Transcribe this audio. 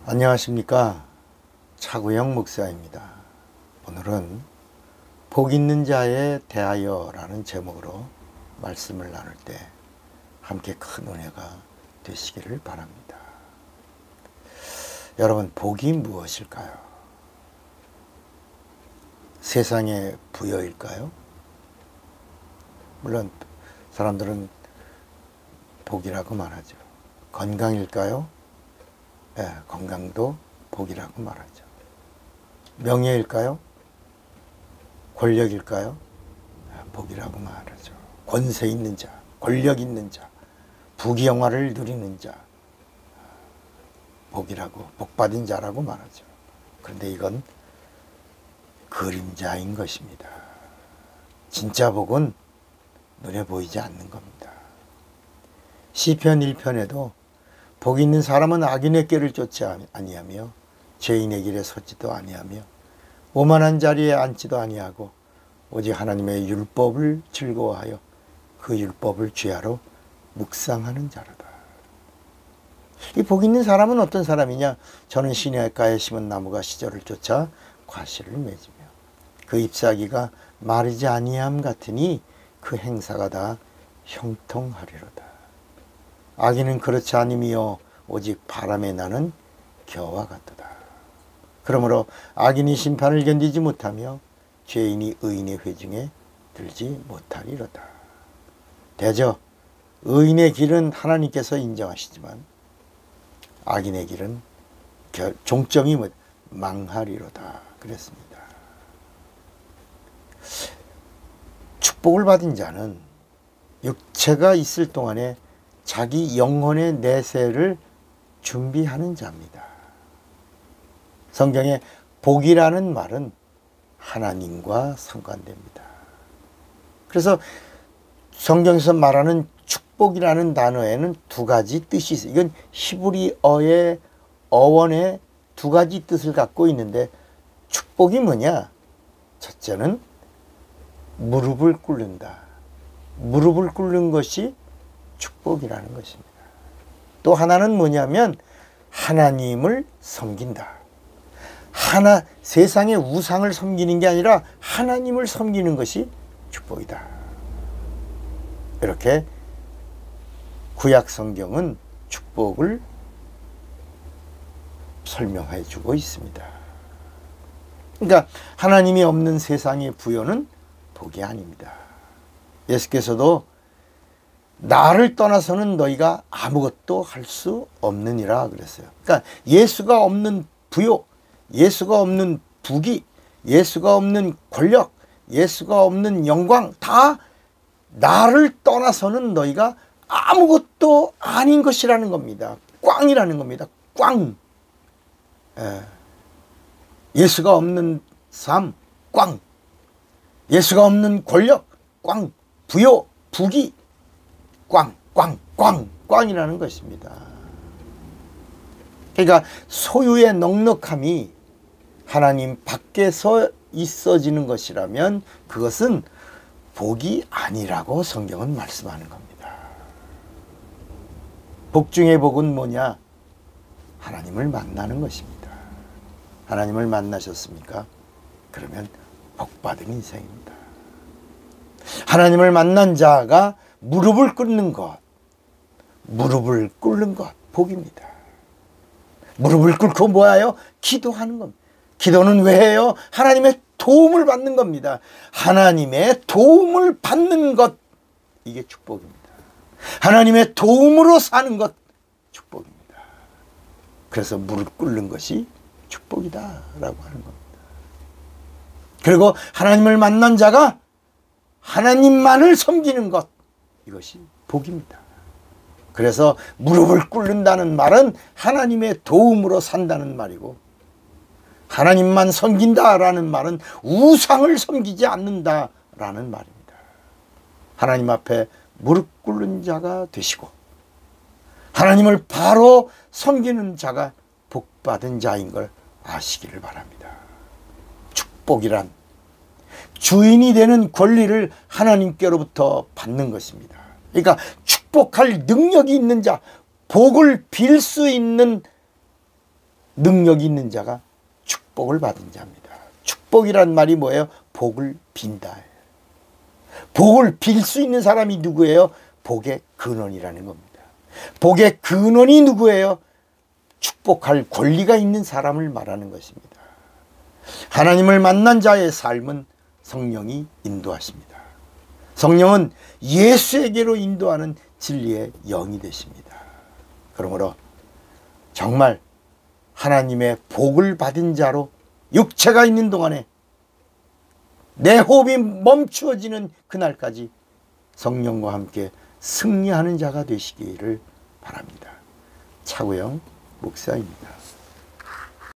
안녕하십니까. 차구영 목사입니다. 오늘은 복 있는 자에 대하여 라는 제목으로 말씀을 나눌 때 함께 큰 은혜가 되시기를 바랍니다. 여러분, 복이 무엇일까요? 세상의 부여일까요? 물론 사람들은 복이라고 말하죠. 건강일까요? 네, 건강도 복이라고 말하죠. 명예일까요? 권력일까요? 복이라고 말하죠. 권세 있는 자, 권력 있는 자, 부귀영화를 누리는 자, 복이라고, 복받은 자라고 말하죠. 그런데 이건 그림자인 것입니다. 진짜 복은 눈에 보이지 않는 겁니다. 시편 1편에도 복 있는 사람은 악인의 길을 쫓지 아니하며 죄인의 길에 섰지도 아니하며 오만한 자리에 앉지도 아니하고 오직 하나님의 율법을 즐거워하여 그 율법을 죄하러 묵상하는 자로다. 이 복 있는 사람은 어떤 사람이냐? 저는 시냇가에 심은 나무가 시절을 쫓아 과실을 맺으며 그 잎사귀가 마르지 아니함 같으니 그 행사가 다 형통하리로다. 악인은 그렇지 아니며 오직 바람에 나는 겨와 같도다. 그러므로 악인이 심판을 견디지 못하며 죄인이 의인의 회중에 들지 못하리로다. 대저 의인의 길은 하나님께서 인정하시지만 악인의 길은 종점이 망하리로다 그랬습니다. 축복을 받은 자는 육체가 있을 동안에 자기 영혼의 내세를 준비하는 자입니다. 성경에 복이라는 말은 하나님과 상관됩니다. 그래서 성경에서 말하는 축복이라는 단어에는 두 가지 뜻이 있어요. 이건 히브리어의 어원의 두 가지 뜻을 갖고 있는데, 축복이 뭐냐? 첫째는 무릎을 꿇는다. 무릎을 꿇는 것이 축복이라는 것입니다. 또 하나는 뭐냐면 하나님을 섬긴다. 세상의 우상을 섬기는 게 아니라 하나님을 섬기는 것이 축복이다. 이렇게 구약 성경은 축복을 설명해 주고 있습니다. 그러니까 하나님이 없는 세상의 부여는 복이 아닙니다. 예수께서도 나를 떠나서는 너희가 아무것도 할 수 없느니라 그랬어요. 그러니까 예수가 없는 부요, 예수가 없는 부귀, 예수가 없는 권력, 예수가 없는 영광, 다 나를 떠나서는 너희가 아무것도 아닌 것이라는 겁니다. 꽝이라는 겁니다. 꽝. 예수가 없는 삶, 꽝. 예수가 없는 권력, 꽝. 부요, 부귀, 꽝, 꽝, 꽝, 꽝이라는 것입니다. 그러니까 소유의 넉넉함이 하나님 밖에서 있어지는 것이라면 그것은 복이 아니라고 성경은 말씀하는 겁니다. 복 중의 복은 뭐냐? 하나님을 만나는 것입니다. 하나님을 만나셨습니까? 그러면 복받은 인생입니다. 하나님을 만난 자가 무릎을 꿇는 것, 무릎을 꿇는 것, 복입니다. 무릎을 꿇고 뭐예요? 기도하는 겁니다. 기도는 왜 해요? 하나님의 도움을 받는 겁니다. 하나님의 도움을 받는 것, 이게 축복입니다. 하나님의 도움으로 사는 것, 축복입니다. 그래서 무릎 꿇는 것이 축복이다라고 하는 겁니다. 그리고 하나님을 만난 자가 하나님만을 섬기는 것, 이것이 복입니다. 그래서 무릎을 꿇는다는 말은 하나님의 도움으로 산다는 말이고, 하나님만 섬긴다라는 말은 우상을 섬기지 않는다라는 말입니다. 하나님 앞에 무릎 꿇는 자가 되시고 하나님을 바로 섬기는 자가 복받은 자인 걸 아시기를 바랍니다. 축복이란 주인이 되는 권리를 하나님께로부터 받는 것입니다. 그러니까 축복할 능력이 있는 자, 복을 빌 수 있는 능력이 있는 자가 축복을 받은 자입니다. 축복이란 말이 뭐예요? 복을 빈다. 복을 빌 수 있는 사람이 누구예요? 복의 근원이라는 겁니다. 복의 근원이 누구예요? 축복할 권리가 있는 사람을 말하는 것입니다. 하나님을 만난 자의 삶은 성령이 인도하십니다. 성령은 예수에게로 인도하는 진리의 영이 되십니다. 그러므로 정말 하나님의 복을 받은 자로 육체가 있는 동안에 내 호흡이 멈추어지는 그날까지 성령과 함께 승리하는 자가 되시기를 바랍니다. 차구영 목사입니다.